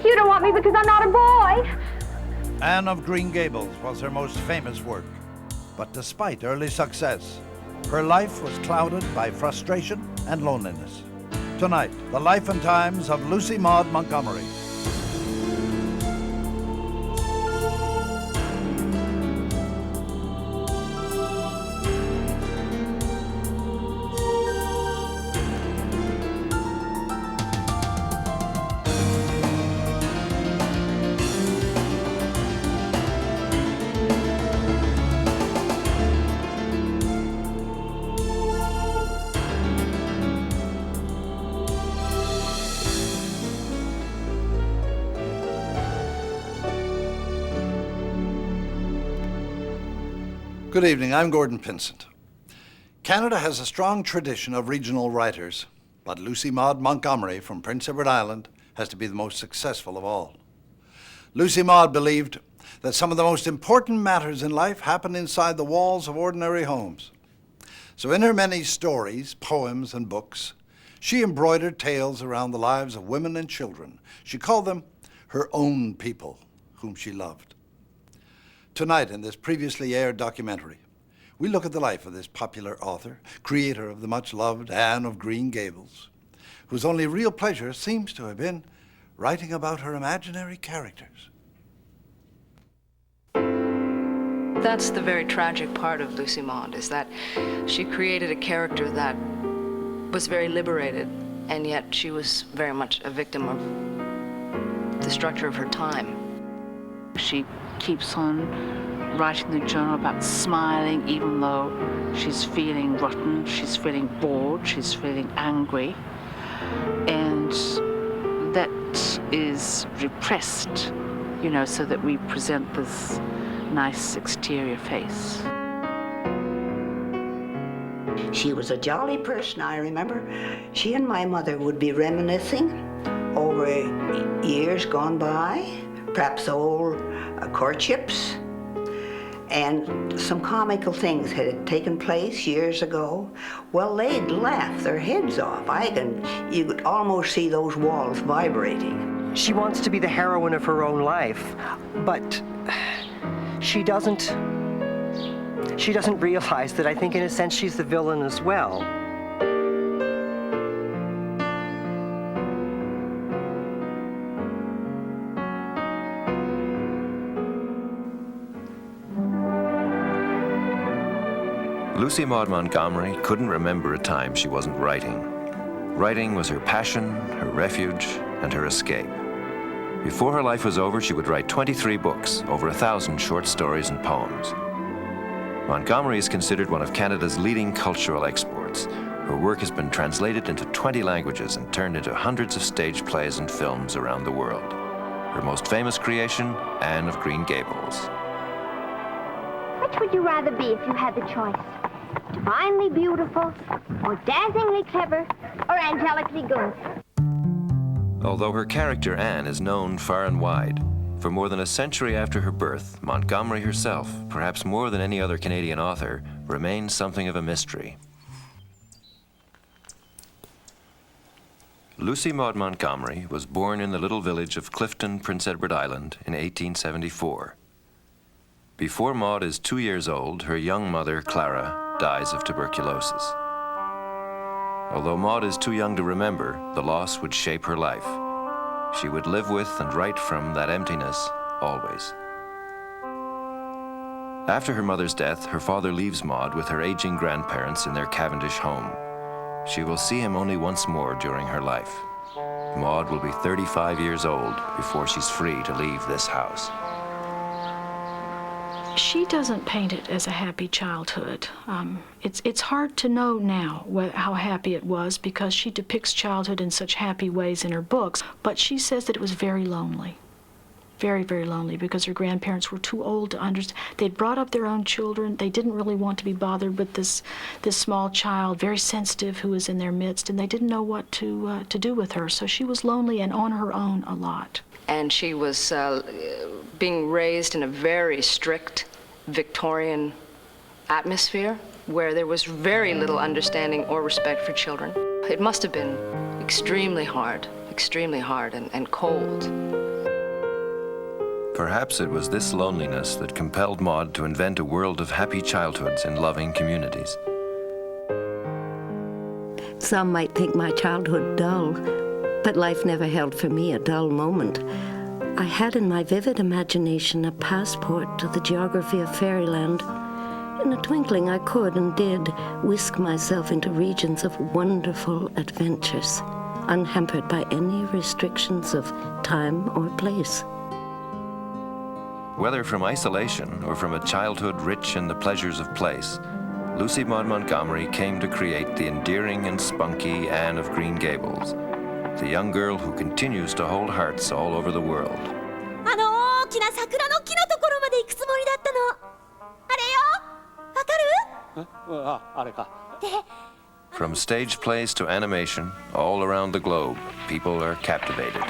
You don't want me because I'm not a boy. Anne of Green Gables was her most famous work, but despite early success, her life was clouded by frustration and loneliness. Tonight, the life and times of Lucy Maud Montgomery. Good evening, I'm Gordon Pinsent. Canada has a strong tradition of regional writers, but Lucy Maud Montgomery from Prince Edward Island has to be the most successful of all. Lucy Maud believed that some of the most important matters in life happen inside the walls of ordinary homes. So in her many stories, poems, and books, she embroidered tales around the lives of women and children. She called them her own people, whom she loved. Tonight, in this previously aired documentary, we look at the life of this popular author, creator of the much-loved Anne of Green Gables, whose only real pleasure seems to have been writing about her imaginary characters. That's the very tragic part of Lucy Maud, is that she created a character that was very liberated, and yet she was very much a victim of the structure of her time. She keeps on writing the journal about smiling even though she's feeling rotten, she's feeling bored, she's feeling angry. And that is repressed, you know, so that we present this nice exterior face. She was a jolly person, I remember. She and my mother would be reminiscing over years gone by, perhaps old courtships, and some comical things had taken place years ago. Well, they'd laugh their heads off. You could almost see those walls vibrating. She wants to be the heroine of her own life, but she doesn't realize that I think in a sense she's the villain as well. Lucy Maud Montgomery couldn't remember a time she wasn't writing. Writing was her passion, her refuge, and her escape. Before her life was over, she would write 23 books, over 1,000 short stories and poems. Montgomery is considered one of Canada's leading cultural exports. Her work has been translated into 20 languages and turned into hundreds of stage plays and films around the world. Her most famous creation, Anne of Green Gables. Which would you rather be if you had the choice? Divinely beautiful, or dazzlingly clever, or angelically good? Although her character Anne is known far and wide, for more than a century after her birth, Montgomery herself, perhaps more than any other Canadian author, remains something of a mystery. Lucy Maud Montgomery was born in the little village of Clifton, Prince Edward Island in 1874. Before Maud is 2 years old, her young mother, Clara, dies of tuberculosis. Although Maud is too young to remember, the loss would shape her life. She would live with and write from that emptiness always. After her mother's death, her father leaves Maud with her aging grandparents in their Cavendish home. She will see him only once more during her life. Maud will be 35 years old before she's free to leave this house. She doesn't paint it as a happy childhood. It's hard to know now how happy it was because she depicts childhood in such happy ways in her books, but she says that it was very lonely. Very, very lonely because her grandparents were too old to understand. They'd brought up their own children. They didn't really want to be bothered with this small child, very sensitive, who was in their midst, and they didn't know what to do with her. So she was lonely and on her own a lot. And she was being raised in a very strict Victorian atmosphere where there was very little understanding or respect for children. It must have been extremely hard and cold. Perhaps it was this loneliness that compelled Maud to invent a world of happy childhoods in loving communities. Some might think my childhood dull, but life never held for me a dull moment. I had in my vivid imagination a passport to the geography of fairyland. In a twinkling, I could and did whisk myself into regions of wonderful adventures, unhampered by any restrictions of time or place. Whether from isolation or from a childhood rich in the pleasures of place, Lucy Maud Montgomery came to create the endearing and spunky Anne of Green Gables, the young girl who continues to hold hearts all over the world. あの大きな桜の木のところまで行くつもりだったの。あれよ、わかる？あれか。で、 From stage plays to animation, all around the globe, people are captivated.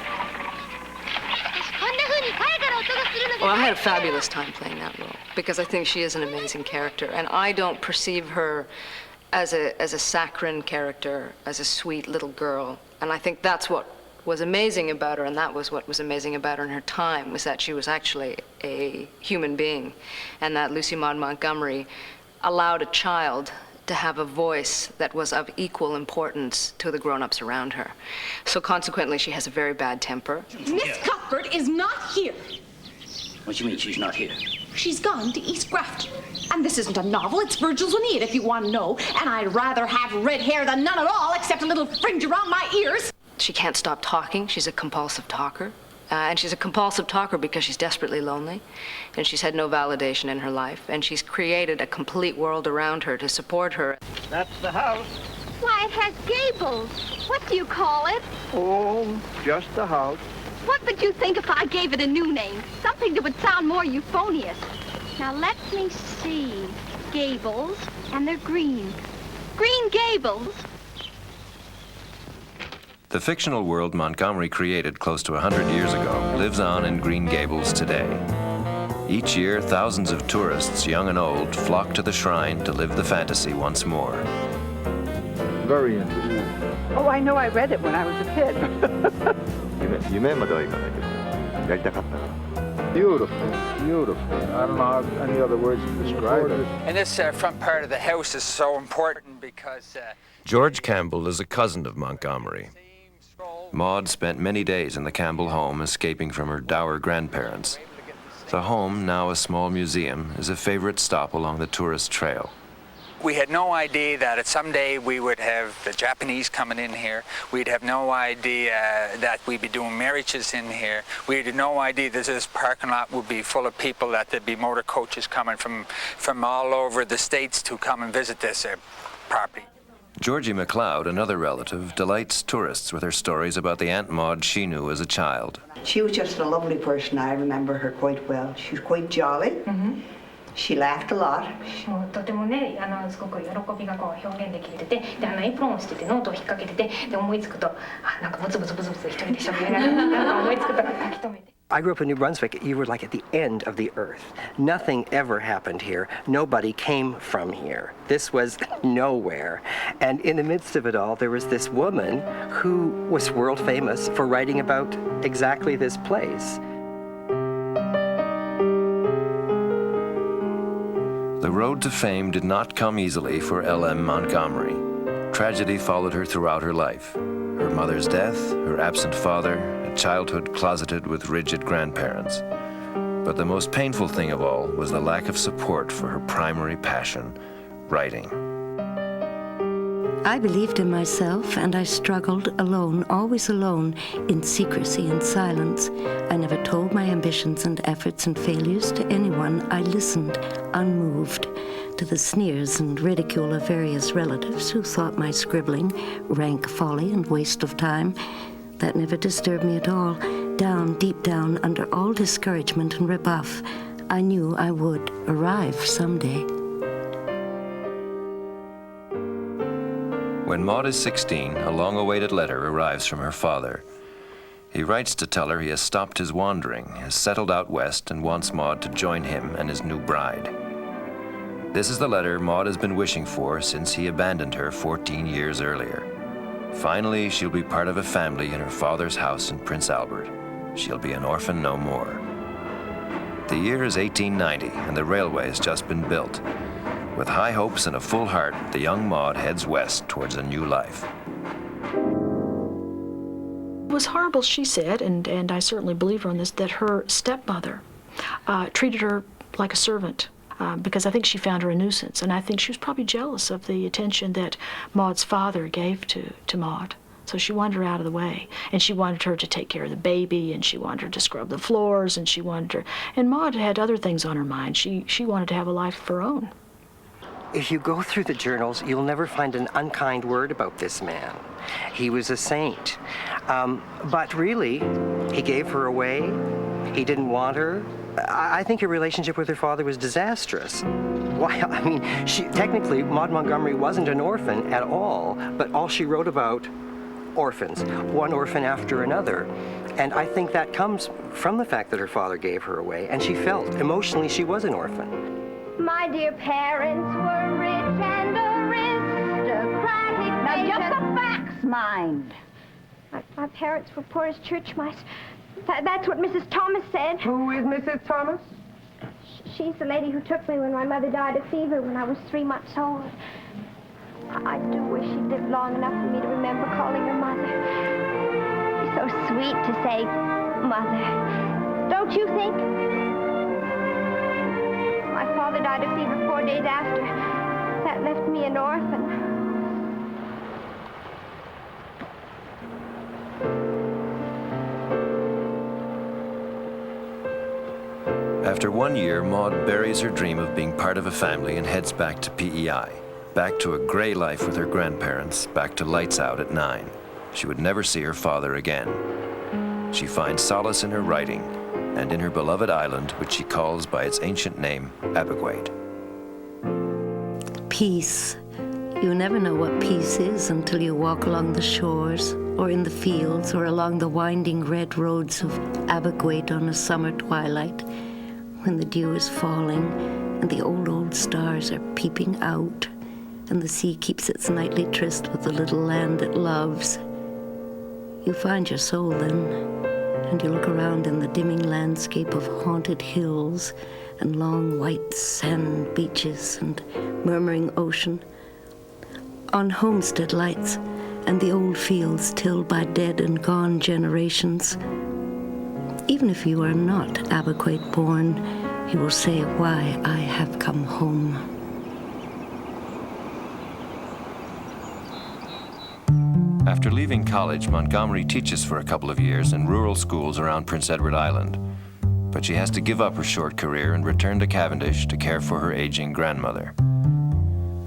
Well, I had a fabulous time playing that role because I think she is an amazing character, and I don't perceive her as a saccharine character, as a sweet little girl. And I think that's what was amazing about her, and that was what was amazing about her in her time, was that she was actually a human being, and that Lucy Maud Montgomery allowed a child to have a voice that was of equal importance to the grown-ups around her. So consequently, she has a very bad temper. Miss Cuthbert is not here. What do you mean she's not here? She's gone to East Grafton. And this isn't a novel, it's Virgil's Aeneid, if you want to know. And I'd rather have red hair than none at all, except a little fringe around my ears. She can't stop talking. She's a compulsive talker. And she's a compulsive talker because she's desperately lonely, and she's had no validation in her life, and she's created a complete world around her to support her. That's the house. Why, it has gables. What do you call it? Oh, just the house. What would you think if I gave it a new name? Something that would sound more euphonious. Now, let me see. Gables, and they're green. Green Gables. The fictional world Montgomery created close to 100 years ago lives on in Green Gables today. Each year, thousands of tourists, young and old, flock to the shrine to live the fantasy once more. Very interesting. Oh, I know, I read it when I was a kid. Beautiful, beautiful. I don't know any other words to describe it. And this front part of the house is so important because... George Campbell is a cousin of Montgomery. Maud spent many days in the Campbell home escaping from her dour grandparents. The home, now a small museum, is a favorite stop along the tourist trail. We had no idea that someday we would have the Japanese coming in here. We'd have no idea that we'd be doing marriages in here. We had no idea that this parking lot would be full of people, that there'd be motor coaches coming from all over the States to come and visit this property. Georgie MacLeod, another relative, delights tourists with her stories about the Aunt Maud she knew as a child. She was just a lovely person. I remember her quite well. She was quite jolly. Mm-hmm. She laughed a lot. とてもね、すごく喜びがこう表現できてて、でエプロンをしててノートを引っ掛けてて、で思いつくとなんかブツブツブツブツ一人で喋りながらなんか思いつくと書き留めて。I grew up in New Brunswick. You were like at the end of the earth. Nothing ever happened here. Nobody came from here. This was nowhere. And in the midst of it all, there was this woman who was world famous for writing about exactly this place. The road to fame did not come easily for L.M. Montgomery. Tragedy followed her throughout her life. Her mother's death, her absent father, a childhood closeted with rigid grandparents. But the most painful thing of all was the lack of support for her primary passion, writing. I believed in myself, and I struggled alone, always alone, in secrecy and silence. I never told my ambitions and efforts and failures to anyone. I listened, unmoved, to the sneers and ridicule of various relatives who thought my scribbling rank folly and waste of time. That never disturbed me at all. Down, deep down, under all discouragement and rebuff, I knew I would arrive someday. When Maud is 16, a long-awaited letter arrives from her father. He writes to tell her he has stopped his wandering, has settled out west, and wants Maud to join him and his new bride. This is the letter Maud has been wishing for since he abandoned her 14 years earlier. Finally, she'll be part of a family in her father's house in Prince Albert. She'll be an orphan no more. The year is 1890, and the railway has just been built. With high hopes and a full heart, the young Maud heads west towards a new life. It was horrible, she said, and I certainly believe her on this, that her stepmother treated her like a servant. Because I think she found her a nuisance, and I think she was probably jealous of the attention that Maud's father gave to Maud. So she wanted her out of the way, and she wanted her to take care of the baby, and she wanted her to scrub the floors, and she wanted her, and Maud had other things on her mind. She wanted to have a life of her own. If you go through the journals, you'll never find an unkind word about this man. He was a saint. But really, he gave her away. He didn't want her. I think her relationship with her father was disastrous. Why? I mean, technically, Maud Montgomery wasn't an orphan at all, but all she wrote about orphans, one orphan after another. And I think that comes from the fact that her father gave her away, and she felt emotionally she was an orphan. My dear parents were rich and aristocratic. Now, just the facts, mind. My parents were poor as church mice. That's what Mrs. Thomas said. Who is Mrs. Thomas? She's the lady who took me when my mother died of fever when I was 3 months old. I do wish she'd lived long enough for me to remember calling her mother. It's so sweet to say mother. Don't you think? My father died of fever 4 days after. That left me an orphan. After 1 year, Maud buries her dream of being part of a family and heads back to PEI. Back to a gray life with her grandparents, back to lights out at 9. She would never see her father again. She finds solace in her writing and in her beloved island, which she calls by its ancient name, Abergwait. Peace. You never know what peace is until you walk along the shores, or in the fields, or along the winding red roads of Abergwait on a summer twilight, when the dew is falling and the old stars are peeping out, and the sea keeps its nightly tryst with the little land it loves. You find your soul then, and you look around in the dimming landscape of haunted hills and long white sand beaches and murmuring ocean, on homestead lights and the old fields tilled by dead and gone generations. Even if you are not Abergwait born, you will say why I have come home. After leaving college, Montgomery teaches for a couple of years in rural schools around Prince Edward Island. But she has to give up her short career and return to Cavendish to care for her aging grandmother.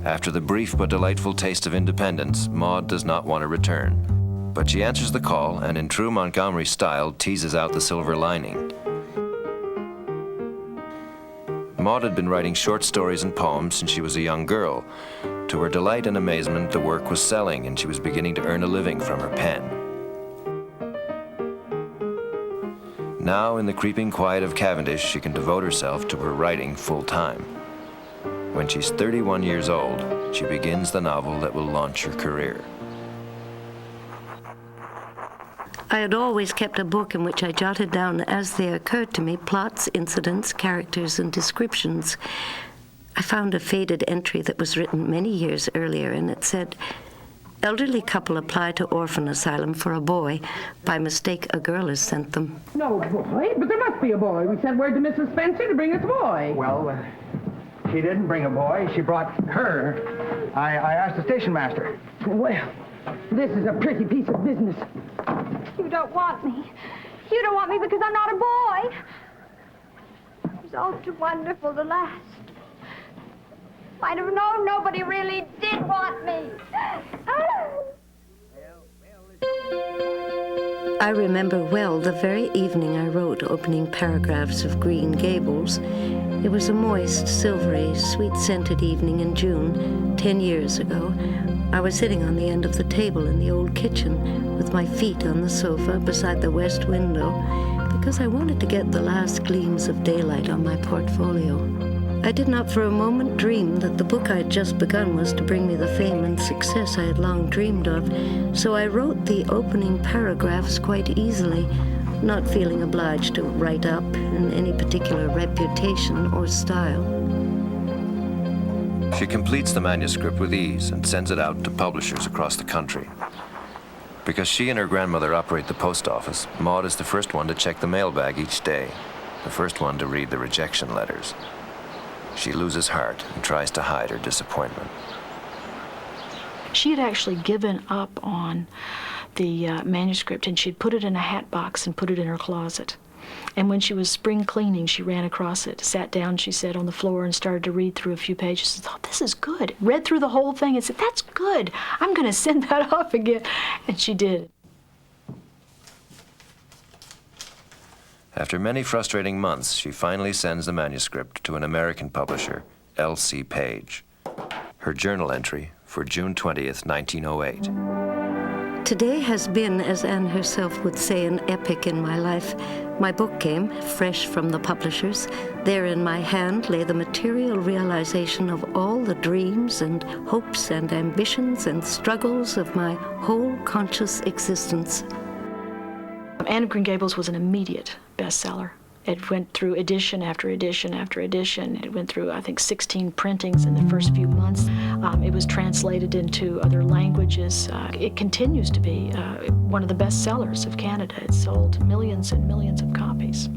After the brief but delightful taste of independence, Maud does not want to return. But she answers the call and, in true Montgomery style, teases out the silver lining. Maud had been writing short stories and poems since she was a young girl. To her delight and amazement, the work was selling and she was beginning to earn a living from her pen. Now, in the creeping quiet of Cavendish, she can devote herself to her writing full-time. When she's 31 years old, she begins the novel that will launch her career. I had always kept a book in which I jotted down as they occurred to me plots, incidents, characters, and descriptions. I found a faded entry that was written many years earlier, and it said, "Elderly couple apply to orphan asylum for a boy. By mistake, a girl has sent them." No boy, but there must be a boy. We sent word to Mrs. Spencer to bring us a boy. Well, she didn't bring a boy. She brought her. I asked the station master. Well, this is a pretty piece of business. You don't want me. You don't want me because I'm not a boy. It was all too wonderful to last. Might have known nobody really did want me. I remember well the very evening I wrote opening paragraphs of Green Gables. It was a moist, silvery, sweet-scented evening in June, 10 years ago. I was sitting on the end of the table in the old kitchen with my feet on the sofa beside the west window because I wanted to get the last gleams of daylight on my portfolio. I did not for a moment dream that the book I had just begun was to bring me the fame and success I had long dreamed of, so I wrote the opening paragraphs quite easily, not feeling obliged to write up in any particular reputation or style. She completes the manuscript with ease and sends it out to publishers across the country. Because she and her grandmother operate the post office, Maud is the first one to check the mailbag each day, the first one to read the rejection letters. She loses heart and tries to hide her disappointment. She had actually given up on the manuscript, and she'd put it in a hat box and put it in her closet. And when she was spring cleaning, she ran across it, sat down, she said, on the floor and started to read through a few pages. She thought, this is good. Read through the whole thing and said, that's good. I'm going to send that off again. And she did. After many frustrating months, she finally sends the manuscript to an American publisher, L.C. Page. Her journal entry for June 20th, 1908. Today has been, as Anne herself would say, an epic in my life. My book came, fresh from the publishers. There in my hand lay the material realization of all the dreams and hopes and ambitions and struggles of my whole conscious existence. Anne of Green Gables was an immediate bestseller. It went through edition after edition after edition. It went through, I think, 16 printings in the first few months. It was translated into other languages. It continues to be one of the best sellers of Canada. It sold millions and millions of copies.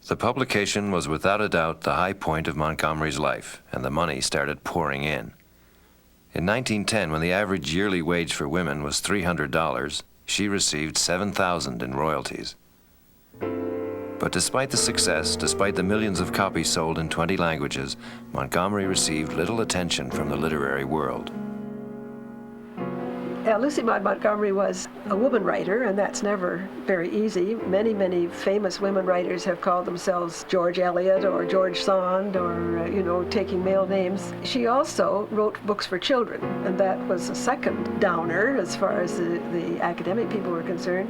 The publication was without a doubt the high point of Montgomery's life, and the money started pouring in. In 1910, when the average yearly wage for women was $300, she received $7,000 in royalties. But despite the success, despite the millions of copies sold in 20 languages, Montgomery received little attention from the literary world. Lucy Maud Montgomery was a woman writer, and that's never very easy. Many, many famous women writers have called themselves George Eliot or George Sand or, taking male names. She also wrote books for children, and that was a second downer as far as the academic people were concerned.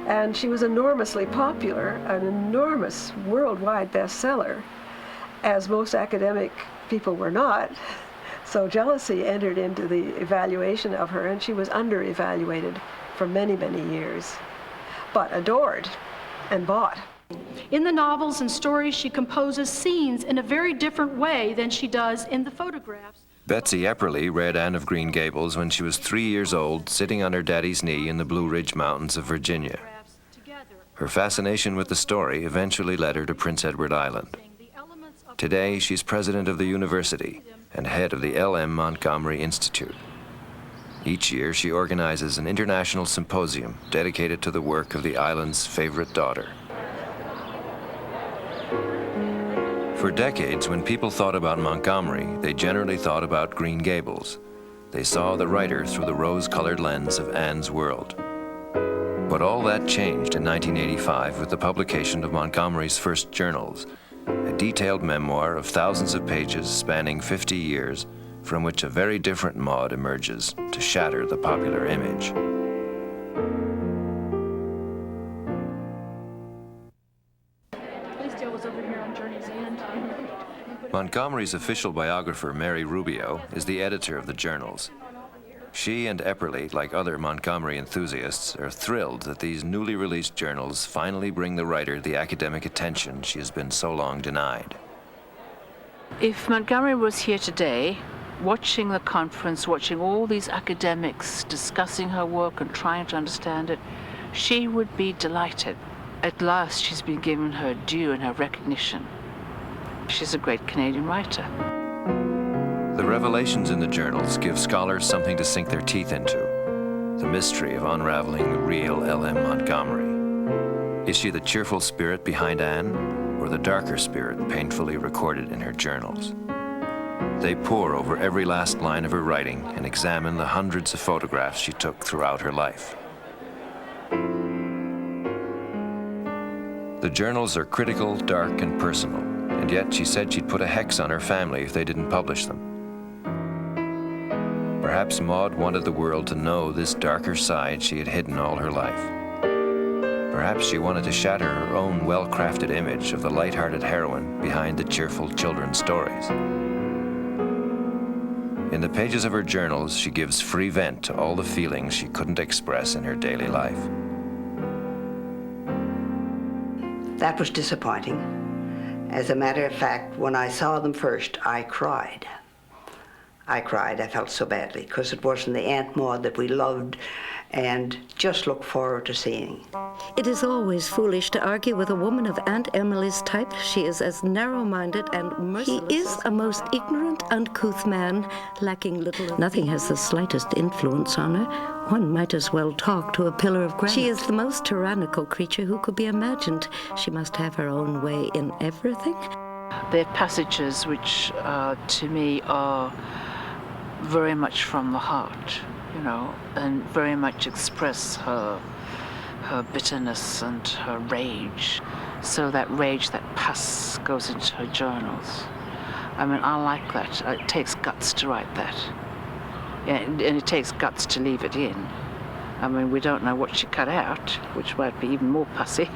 And she was enormously popular, an enormous worldwide bestseller, as most academic people were not. So jealousy entered into the evaluation of her, and she was under-evaluated for many, many years, but adored and bought. In the novels and stories, she composes scenes in a very different way than she does in the photographs. Betsy Epperly read Anne of Green Gables when she was 3 years old, sitting on her daddy's knee in the Blue Ridge Mountains of Virginia. Her fascination with the story eventually led her to Prince Edward Island. Today, she's president of the university and head of the L.M. Montgomery Institute. Each year, she organizes an international symposium dedicated to the work of the island's favorite daughter. For decades, when people thought about Montgomery, they generally thought about Green Gables. They saw the writer through the rose-colored lens of Anne's world. But all that changed in 1985 with the publication of Montgomery's first journals, a detailed memoir of thousands of pages spanning 50 years, from which a very different Maud emerges to shatter the popular image. Montgomery's official biographer, Mary Rubio, is the editor of the journals. She and Epperly, like other Montgomery enthusiasts, are thrilled that these newly released journals finally bring the writer the academic attention she has been so long denied. If Montgomery was here today, watching the conference, watching all these academics discussing her work and trying to understand it, she would be delighted. At last, she's been given her due and her recognition. She's a great Canadian writer. The revelations in the journals give scholars something to sink their teeth into, the mystery of unraveling the real L.M. Montgomery. Is she the cheerful spirit behind Anne, or the darker spirit painfully recorded in her journals? They pore over every last line of her writing and examine the hundreds of photographs she took throughout her life. The journals are critical, dark, and personal, and yet she said she'd put a hex on her family if they didn't publish them. Perhaps Maud wanted the world to know this darker side she had hidden all her life. Perhaps she wanted to shatter her own well-crafted image of the light-hearted heroine behind the cheerful children's stories. In the pages of her journals, she gives free vent to all the feelings she couldn't express in her daily life. That was disappointing. As a matter of fact, when I saw them first, I cried. I cried. I felt so badly because it wasn't the Aunt Maud that we loved and just looked forward to seeing. It is always foolish to argue with a woman of Aunt Emily's type. She is as narrow-minded and merciless. He is a most ignorant, uncouth man, lacking little. Nothing has the slightest influence on her. One might as well talk to a pillar of granite. She is the most tyrannical creature who could be imagined. She must have her own way in everything. There are passages which, to me, are very much from the heart, you know, and very much express her bitterness and her rage. So that rage, that pus, goes into her journals. I mean, I like that. It takes guts to write that. And it takes guts to leave it in. I mean, we don't know what she cut out, which might be even more pussy.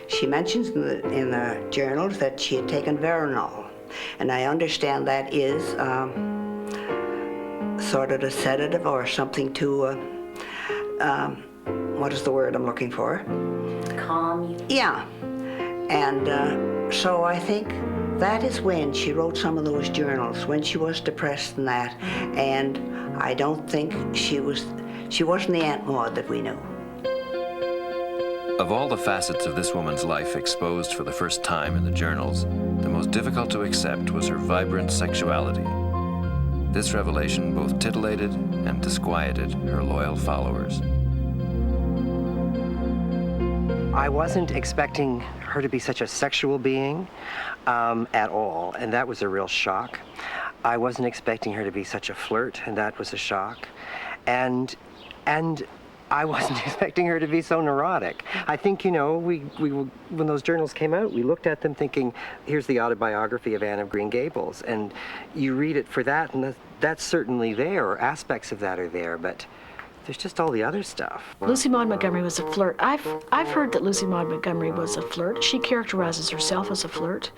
She mentions in the journals that she had taken Veronal, and I understand that is sort of a sedative or something to, what is the word I'm looking for? Calm you. Yeah, and so I think that is when she wrote some of those journals, when she was depressed and that, and I don't think she wasn't the Aunt Maud that we knew. Of all the facets of this woman's life exposed for the first time in the journals, the most difficult to accept was her vibrant sexuality. This revelation both titillated and disquieted her loyal followers. I wasn't expecting her to be such a sexual being at all, and that was a real shock. I wasn't expecting her to be such a flirt, and that was a shock. And I wasn't expecting her to be so neurotic. I think, you know, we when those journals came out, we looked at them thinking, here's the autobiography of Anne of Green Gables, and you read it for that, and that's certainly there, or aspects of that are there, but there's just all the other stuff. Lucy Maud Montgomery was a flirt. I've heard that Lucy Maud Montgomery was a flirt. She characterizes herself as a flirt.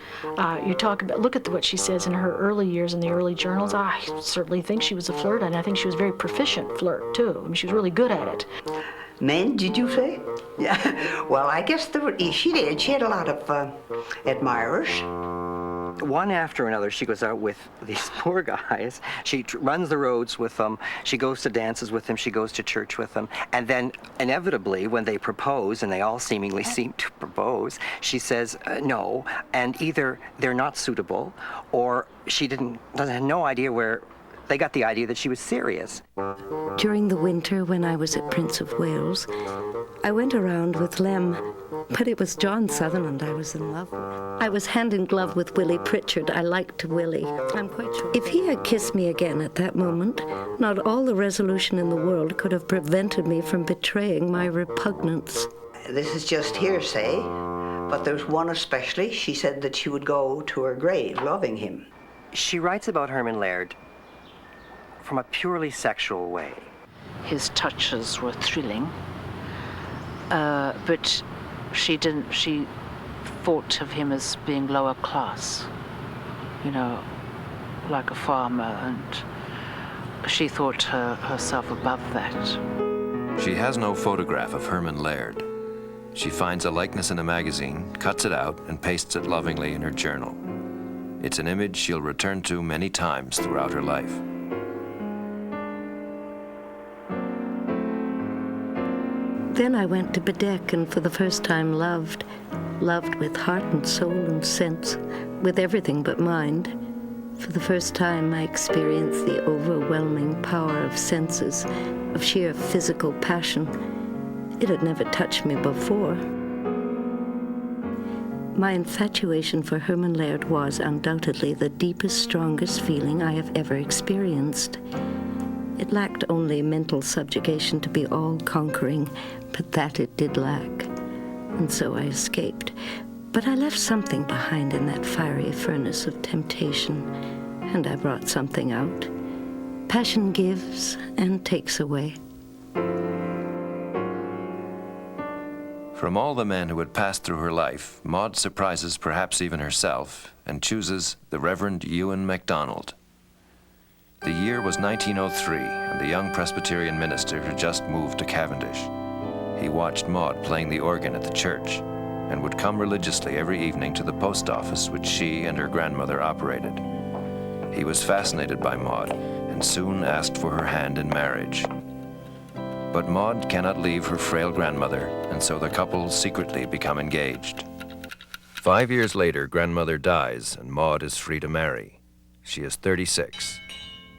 You talk about, look at what she says in her early years in the early journals. I certainly think she was a flirt, and I think she was a very proficient flirt, too. I mean, she was really good at it. Men, did you say? Yeah. Well, I guess she did. She had a lot of admirers. One after another, she goes out with these poor guys. She runs the roads with them. She goes to dances with them. She goes to church with them. And then, inevitably, when they propose, and they all seemingly seem to propose, she says no. And either they're not suitable, or she had no idea where. They got the idea that she was serious. During the winter when I was at Prince of Wales, I went around with Lem, but it was John Sutherland I was in love with. I was hand in glove with Willie Pritchard. I liked Willie. I'm quite sure. If he had kissed me again at that moment, not all the resolution in the world could have prevented me from betraying my repugnance. This is just hearsay, but there's one especially. She said that she would go to her grave loving him. She writes about Herman Laird from a purely sexual way. His touches were thrilling, but she thought of him as being lower class, you know, like a farmer, and she thought herself above that. She has no photograph of Herman Laird. She finds a likeness in a magazine, cuts it out, and pastes it lovingly in her journal. It's an image she'll return to many times throughout her life. Then I went to Bedeck and for the first time loved with heart and soul and sense, with everything but mind. For the first time I experienced the overwhelming power of senses, of sheer physical passion. It had never touched me before. My infatuation for Herman Laird was undoubtedly the deepest, strongest feeling I have ever experienced. It lacked only mental subjugation to be all-conquering, but that it did lack. And so I escaped. But I left something behind in that fiery furnace of temptation, and I brought something out. Passion gives and takes away. From all the men who had passed through her life, Maud surprises perhaps even herself and chooses the Reverend Ewan MacDonald. The year was 1903, and the young Presbyterian minister had just moved to Cavendish. He watched Maud playing the organ at the church. and would come religiously every evening to the post office which she and her grandmother operated. He was fascinated by Maud and soon asked for her hand in marriage. But Maud cannot leave her frail grandmother, and so the couple secretly become engaged. 5 years later, grandmother dies and Maud is free to marry. She is 36.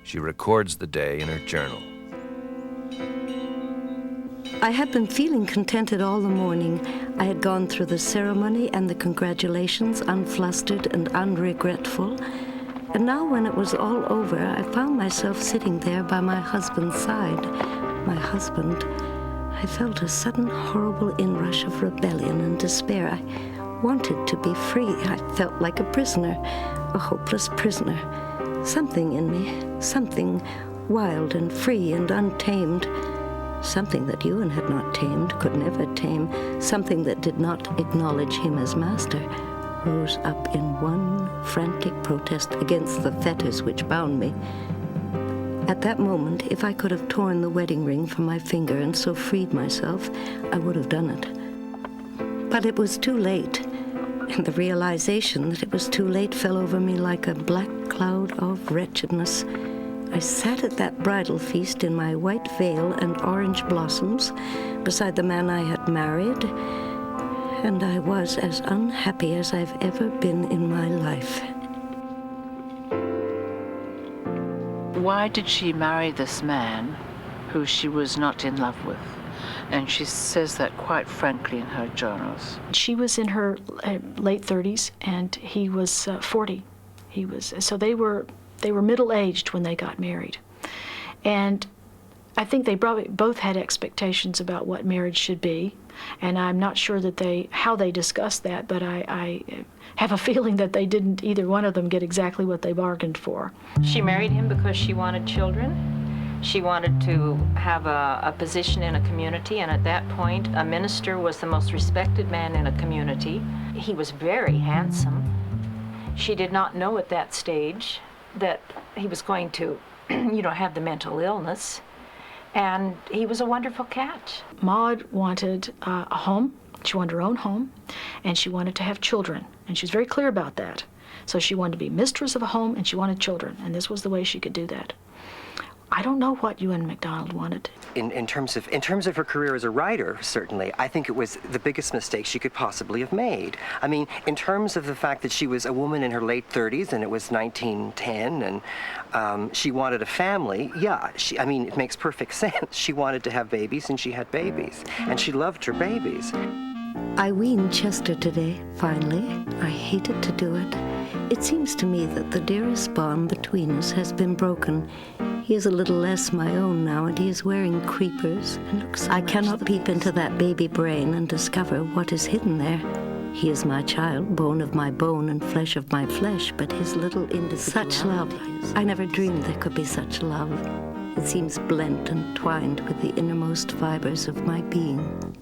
She records the day in her journal. I had been feeling contented all the morning. I had gone through the ceremony and the congratulations, unflustered and unregretful. And now when it was all over, I found myself sitting there by my husband's side. My husband. I felt a sudden horrible inrush of rebellion and despair. I wanted to be free. I felt like a prisoner, a hopeless prisoner. Something in me, something wild and free and untamed. Something that Ewan had not tamed, could never tame, something that did not acknowledge him as master, rose up in one frantic protest against the fetters which bound me. At that moment, if I could have torn the wedding ring from my finger and so freed myself, I would have done it. But it was too late, and the realization that it was too late fell over me like a black cloud of wretchedness. I sat at that bridal feast in my white veil and orange blossoms beside the man I had married, and I was as unhappy as I've ever been in my life. Why did she marry this man who she was not in love with? And she says that quite frankly in her journals. She was in her late 30s, and he was 40. So they were middle-aged when they got married. And I think they probably both had expectations about what marriage should be, and I'm not sure that how they discussed that, but I have a feeling that they didn't, either one of them, get exactly what they bargained for. She married him because she wanted children. She wanted to have a position in a community, and at that point, a minister was the most respected man in a community. He was very handsome. She did not know at that stage that he was going to, have the mental illness, and he was a wonderful catch. Maud wanted a home. She wanted her own home, and she wanted to have children, and she was very clear about that. So she wanted to be mistress of a home, and she wanted children, and this was the way she could do that. I don't know what Ewan MacDonald wanted. In terms of her career as a writer, certainly, I think it was the biggest mistake she could possibly have made. I mean, in terms of the fact that she was a woman in her late 30s, and it was 1910, and she wanted a family, yeah, it makes perfect sense. She wanted to have babies, and she had babies, and she loved her babies. I weaned Chester today, finally. I hated to do it. It seems to me that the dearest bond between us has been broken. He is a little less my own now, and he is wearing creepers and looks so I cannot peep into that baby brain and discover what is hidden there. He is my child, bone of my bone and flesh of my flesh, but his little individuality. Such love. I never dreamed there could be such love. It seems blent and twined with the innermost fibers of my being.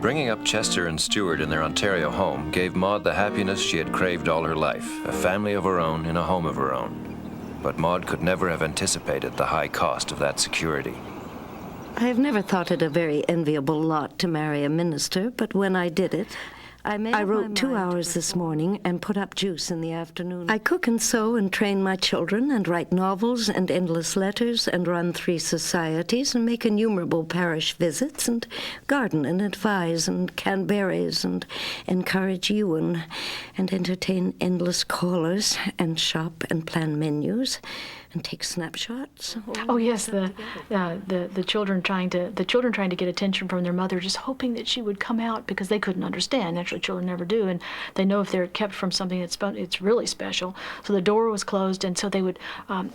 Bringing up Chester and Stuart in their Ontario home gave Maud the happiness she had craved all her life, a family of her own in a home of her own. But Maud could never have anticipated the high cost of that security. I have never thought it a very enviable lot to marry a minister, but when I did it, I wrote 2 hours this morning and put up juice in the afternoon. I cook and sew and train my children and write novels and endless letters and run 3 societies and make innumerable parish visits and garden and advise and can berries and encourage Ewan and entertain endless callers and shop and plan menus and take snapshots. Oh yes, the children trying to get attention from their mother, just hoping that she would come out because they couldn't understand. Naturally, children never do, and they know if they're kept from something it's really special. So the door was closed, and so they would.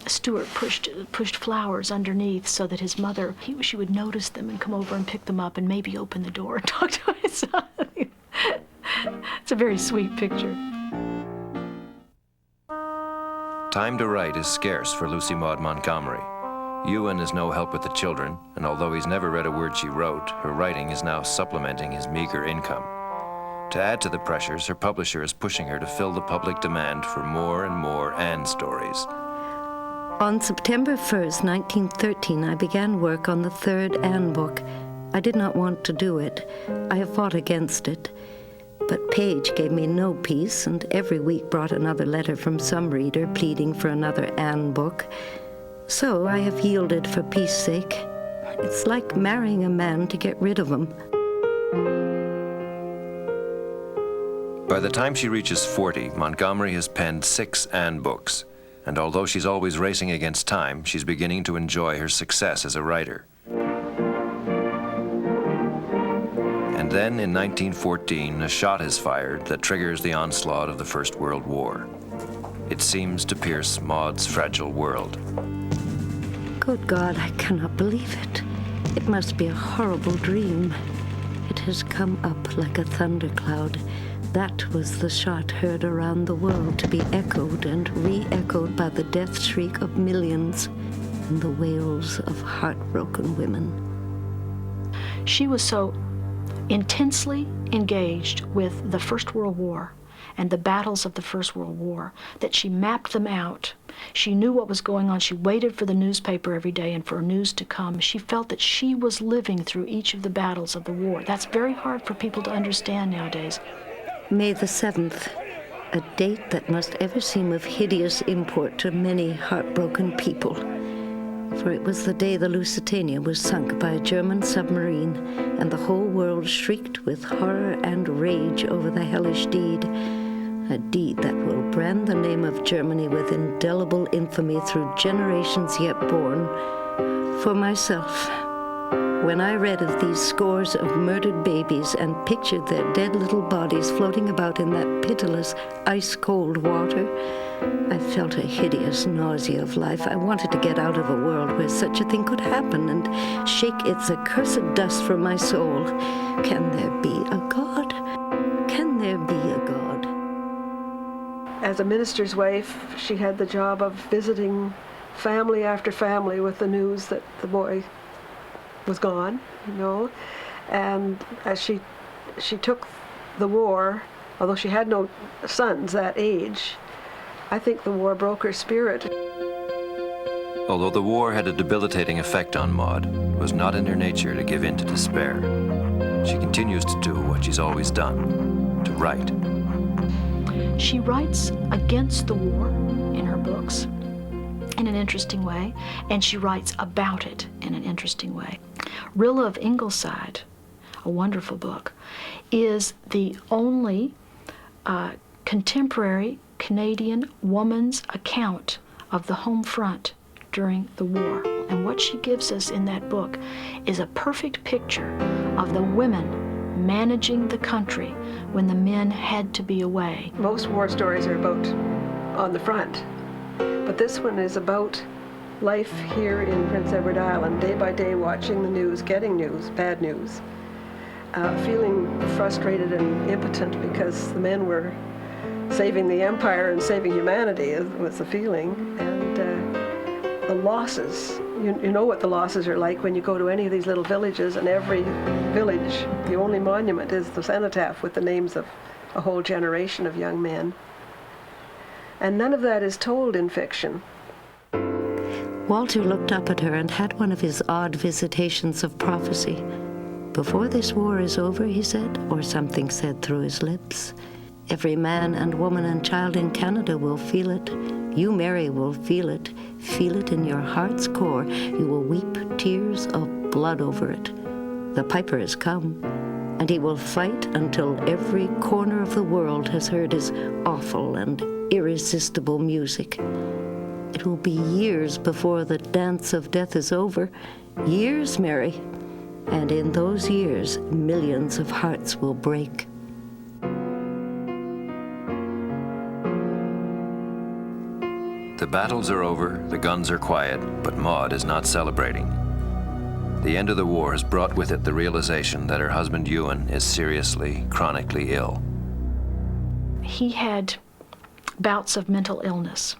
Stuart pushed flowers underneath so that his mother she would notice them and come over and pick them up and maybe open the door and talk to his son. It's a very sweet picture. Time to write is scarce for Lucy Maud Montgomery. Ewan is no help with the children, and although he's never read a word she wrote, her writing is now supplementing his meager income. To add to the pressures, her publisher is pushing her to fill the public demand for more and more Anne stories. On September 1st, 1913, I began work on the 3rd Anne book. I did not want to do it. I have fought against it. But Page gave me no peace, and every week brought another letter from some reader pleading for another Anne book. So I have yielded for peace sake. It's like marrying a man to get rid of him. By the time she reaches 40, Montgomery has penned 6 Anne books, and although she's always racing against time, she's beginning to enjoy her success as a writer. And then, in 1914, a shot is fired that triggers the onslaught of the First World War. It seems to pierce Maud's fragile world. Good God, I cannot believe it. It must be a horrible dream. It has come up like a thundercloud. That was the shot heard around the world, to be echoed and re-echoed by the death shriek of millions and the wails of heartbroken women. She was so intensely engaged with the First World War and the battles of the First World War that she mapped them out. She knew what was going on. She waited for the newspaper every day and for news to come. She felt that she was living through each of the battles of the war. That's very hard for people to understand nowadays. May the 7th, a date that must ever seem of hideous import to many heartbroken people. For it was the day the Lusitania was sunk by a German submarine, and the whole world shrieked with horror and rage over the hellish deed. A deed that will brand the name of Germany with indelible infamy through generations yet born. For myself, when I read of these scores of murdered babies and pictured their dead little bodies floating about in that pitiless, ice-cold water, I felt a hideous nausea of life. I wanted to get out of a world where such a thing could happen and shake its accursed dust from my soul. Can there be a God? Can there be a God? As a minister's wife, she had the job of visiting family after family with the news that the boy was gone, you know. And as she took the war, although she had no sons that age, I think the war broke her spirit. Although the war had a debilitating effect on Maud, it was not in her nature to give in to despair. She continues to do what she's always done, to write. She writes against the war in her books in an interesting way, and she writes about it in an interesting way. Rilla of Ingleside, a wonderful book, is the only contemporary Canadian woman's account of the home front during the war. And what she gives us in that book is a perfect picture of the women managing the country when the men had to be away. Most war stories are about on the front, but this one is about life here in Prince Edward Island, day by day, watching the news, getting news, bad news, feeling frustrated and impotent because the men were saving the empire and saving humanity was the feeling. And the losses, you know what the losses are like when you go to any of these little villages, and every village, the only monument is the cenotaph with the names of a whole generation of young men. And none of that is told in fiction. Walter looked up at her and had one of his odd visitations of prophecy. Before this war is over, he said, or something said through his lips, every man and woman and child in Canada will feel it. You, Mary, will feel it in your heart's core. You will weep tears of blood over it. The piper has come, and he will fight until every corner of the world has heard his awful and irresistible music. It will be years before the dance of death is over. Years, Mary. And in those years, millions of hearts will break. The battles are over, the guns are quiet, but Maud is not celebrating. The end of the war has brought with it the realization that her husband Ewan is seriously, chronically ill. He had bouts of mental illness.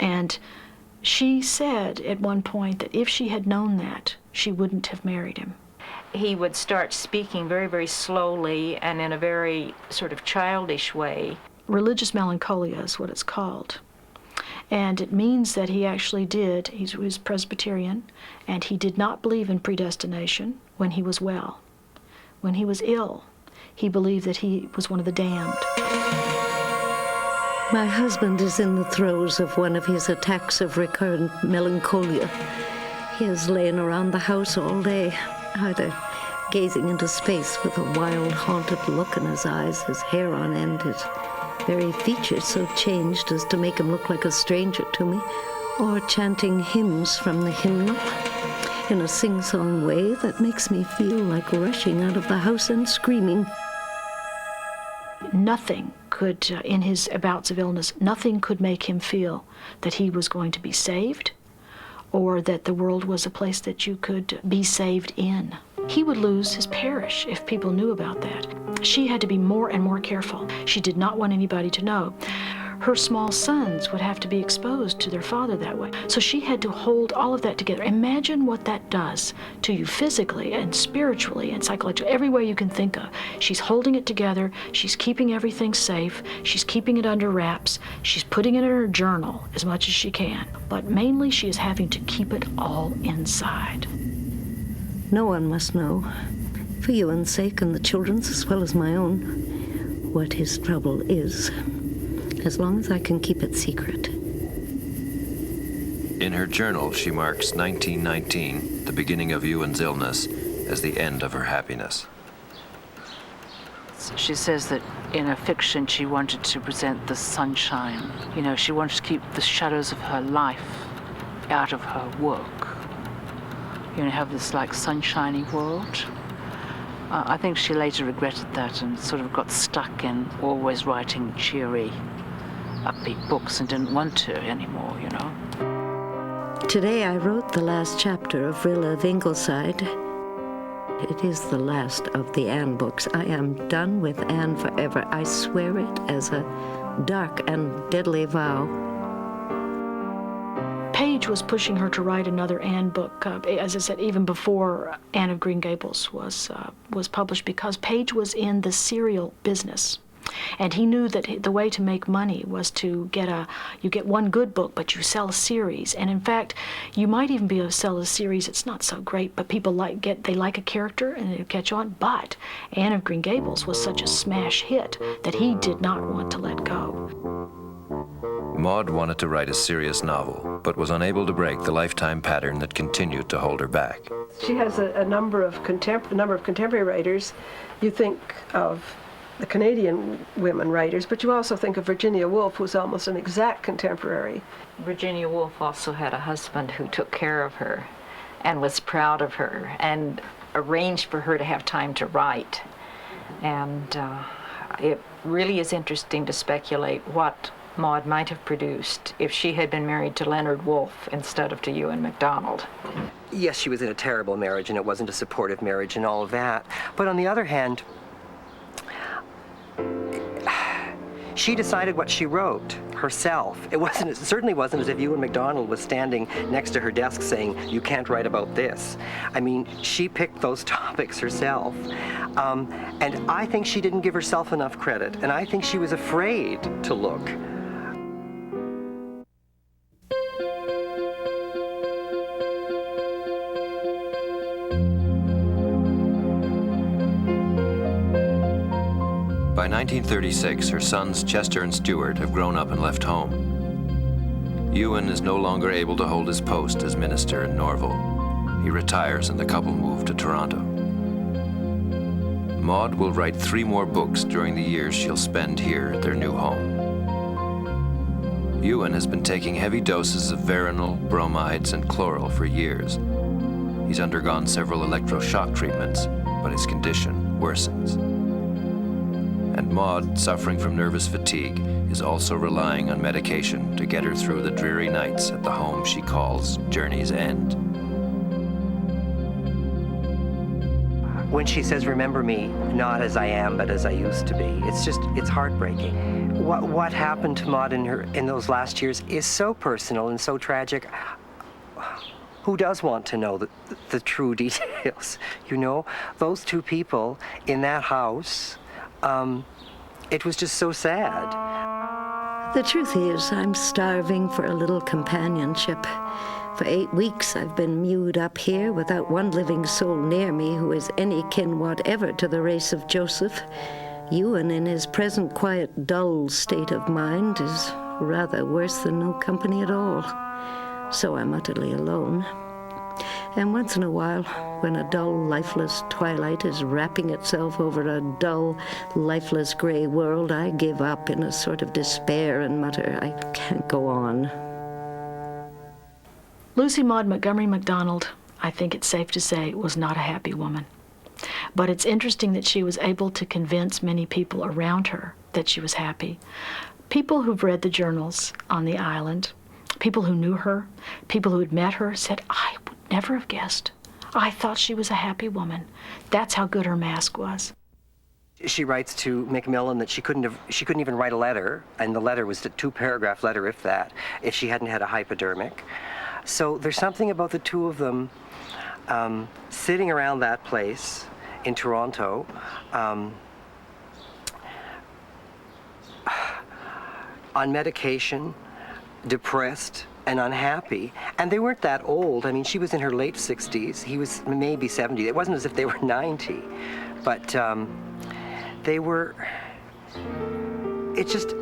And she said at one point that if she had known that, she wouldn't have married him. He would start speaking very, very slowly and in a very sort of childish way. Religious melancholia is what it's called. And it means that he actually did, he was Presbyterian, and he did not believe in predestination. when he was well. When he was ill, he believed that he was one of the damned. My husband is in the throes of one of his attacks of recurrent melancholia. He is laying around the house all day, either gazing into space with a wild, haunted look in his eyes, his hair on end, his very features so changed as to make him look like a stranger to me, or chanting hymns from the hymnal in a sing-song way that makes me feel like rushing out of the house and screaming. Nothing could, in his bouts of illness, nothing could make him feel that he was going to be saved or that the world was a place that you could be saved in. He would lose his parish if people knew about that. She had to be more and more careful. She did not want anybody to know. Her small sons would have to be exposed to their father that way. So she had to hold all of that together. Imagine what that does to you physically and spiritually and psychologically, every way you can think of. She's holding it together. She's keeping everything safe. She's keeping it under wraps. She's putting it in her journal as much as she can. But mainly she is having to keep it all inside. No one must know, for Ewan's sake and the children's as well as my own, what his trouble is, as long as I can keep it secret. In her journal, she marks 1919, the beginning of Ewan's illness, as the end of her happiness. She says that in her fiction she wanted to present the sunshine. You know, she wanted to keep the shadows of her life out of her work. You know, have this like sunshiny world. I think she later regretted that and sort of got stuck in always writing cheery, upbeat books and didn't want to anymore, you know. Today I wrote the last chapter of Rilla of Ingleside. It is the last of the Anne books. I am done with Anne forever. I swear it as a dark and deadly vow. Page was pushing her to write another Anne book, as I said, even before Anne of Green Gables was published, because Page was in the serial business. And he knew that the way to make money was to you get one good book, but you sell a series. And in fact, you might even be able to sell a series that's not so great, but people like a character and they catch on. But Anne of Green Gables was such a smash hit that he did not want to let go. Maud wanted to write a serious novel, but was unable to break the lifetime pattern that continued to hold her back. She has a number of contemporary writers. You think of the Canadian women writers, but you also think of Virginia Woolf, who's almost an exact contemporary. Virginia Woolf also had a husband who took care of her and was proud of her and arranged for her to have time to write. And it really is interesting to speculate what Maud might have produced if she had been married to Leonard Woolf instead of to Ewan MacDonald. Yes, she was in a terrible marriage, and it wasn't a supportive marriage and all of that. But on the other hand, she decided what she wrote herself. It certainly wasn't as if Ewan MacDonald was standing next to her desk saying, "You can't write about this." I mean, she picked those topics herself. And I think she didn't give herself enough credit, and I think she was afraid to look. By 1936, her sons Chester and Stuart have grown up and left home. Ewan is no longer able to hold his post as minister in Norval. He retires and the couple move to Toronto. Maud will write 3 more books during the years she'll spend here at their new home. Ewan has been taking heavy doses of Veronal, bromides, and chloral for years. He's undergone several electroshock treatments, but his condition worsens. And Maud, suffering from nervous fatigue, is also relying on medication to get her through the dreary nights at the home she calls Journey's End. When she says, "Remember me, not as I am, but as I used to be," it's heartbreaking. What happened to Maud in those last years is so personal and so tragic. Who does want to know the true details? You know, those 2 people in that house, it was just so sad. The truth is, I'm starving for a little companionship. For 8 weeks I've been mewed up here without one living soul near me who is any kin whatever to the race of Joseph. Ewan, in his present quiet, dull state of mind, is rather worse than no company at all. So I'm utterly alone. And once in a while, when a dull, lifeless twilight is wrapping itself over a dull, lifeless gray world, I give up in a sort of despair and mutter, I can't go on. Lucy Maud Montgomery MacDonald, I think it's safe to say, was not a happy woman. But it's interesting that she was able to convince many people around her that she was happy. People who've read the journals on the island, people who knew her, people who had met her, said, I would never have guessed. I thought she was a happy woman. That's how good her mask was. She writes to Macmillan that she couldn't even write a letter, and the letter was a 2-paragraph letter, if that, if she hadn't had a hypodermic. So there's something about the two of them sitting around that place in Toronto, on medication, depressed and unhappy, and they weren't that old. I mean, she was in her late 60s. He was maybe 70. It wasn't as if they were 90, but they were. It's just,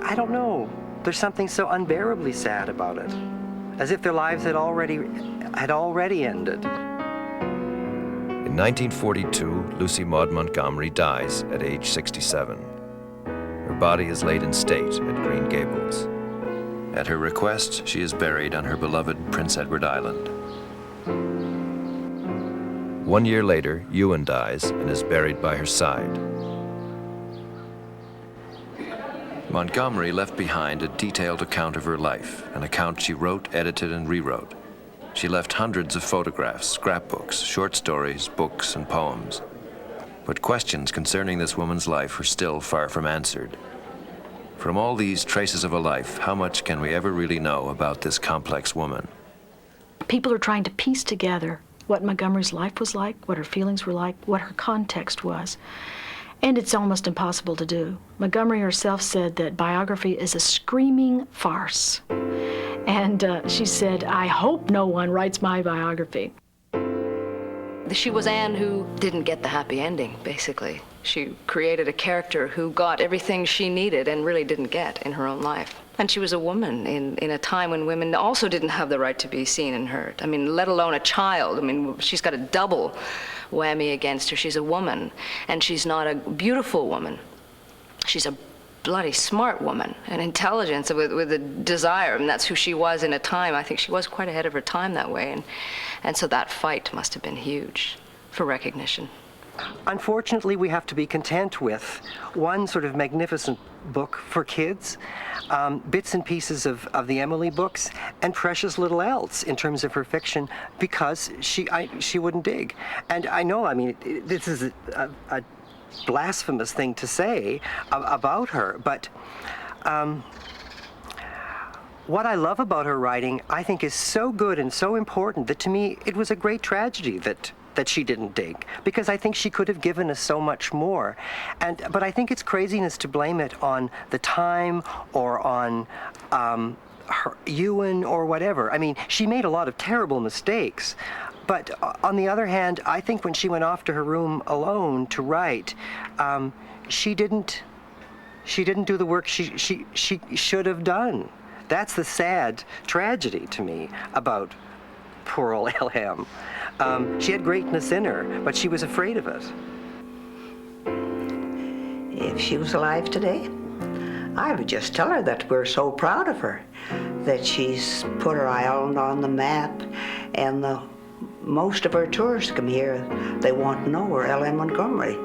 I don't know. There's something so unbearably sad about it, as if their lives had already ended. In 1942, Lucy Maud Montgomery dies at age 67. Her body is laid in state at Green Gables. At her request, she is buried on her beloved Prince Edward Island. 1 year later, Ewan dies and is buried by her side. Montgomery left behind a detailed account of her life, an account she wrote, edited, and rewrote. She left hundreds of photographs, scrapbooks, short stories, books, and poems. But questions concerning this woman's life are still far from answered. From all these traces of a life, how much can we ever really know about this complex woman? People are trying to piece together what Montgomery's life was like, what her feelings were like, what her context was. And it's almost impossible to do. Montgomery herself said that biography is a screaming farce. And she said, I hope no one writes my biography. She was Anne who didn't get the happy ending, basically. She created a character who got everything she needed and really didn't get in her own life. And she was a woman in a time when women also didn't have the right to be seen and heard. I mean, let alone a child. I mean, she's got a double whammy against her. She's a woman, and she's not a beautiful woman. She's a bloody smart woman, an intelligence with a desire, and that's who she was in a time. I think she was quite ahead of her time that way, and so that fight must have been huge for recognition. Unfortunately, we have to be content with one sort of magnificent book for kids, bits and pieces of the Emily books, and precious little else in terms of her fiction, because she wouldn't dig. And I know, I mean, this is a blasphemous thing to say about her, but what I love about her writing, I think, is so good and so important that to me it was a great tragedy that she didn't dig, because I think she could have given us so much more. But I think it's craziness to blame it on the time or on Ewan or whatever. I mean, she made a lot of terrible mistakes. But on the other hand, I think when she went off to her room alone to write, she didn't do the work she should have done. That's the sad tragedy to me about poor old L.M. She had greatness in her, but she was afraid of it. If she was alive today, I would just tell her that we're so proud of her, that she's put her island on the map, and most of her tourists come here, they want to know where L.M. Montgomery,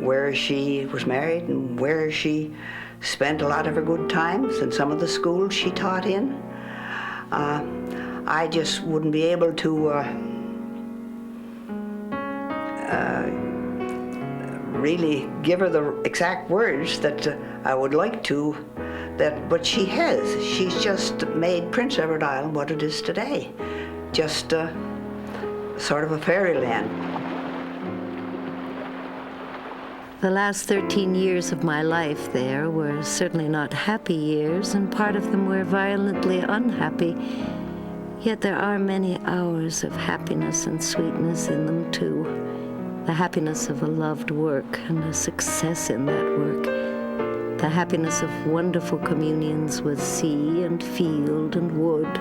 where she was married and where she spent a lot of her good times and some of the schools she taught in. I just wouldn't be able to really give her the exact words that I would like to, but she has. She's just made Prince Edward Island what it is today. Just sort of a fairyland. The last 13 years of my life there were certainly not happy years, and part of them were violently unhappy. Yet there are many hours of happiness and sweetness in them, too. The happiness of a loved work and a success in that work. The happiness of wonderful communions with sea and field and wood.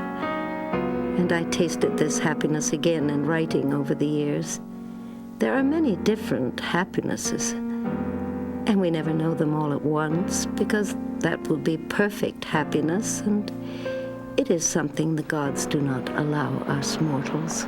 And I tasted this happiness again in writing over the years. There are many different happinesses, and we never know them all at once, because that will be perfect happiness, and it is something the gods do not allow us mortals.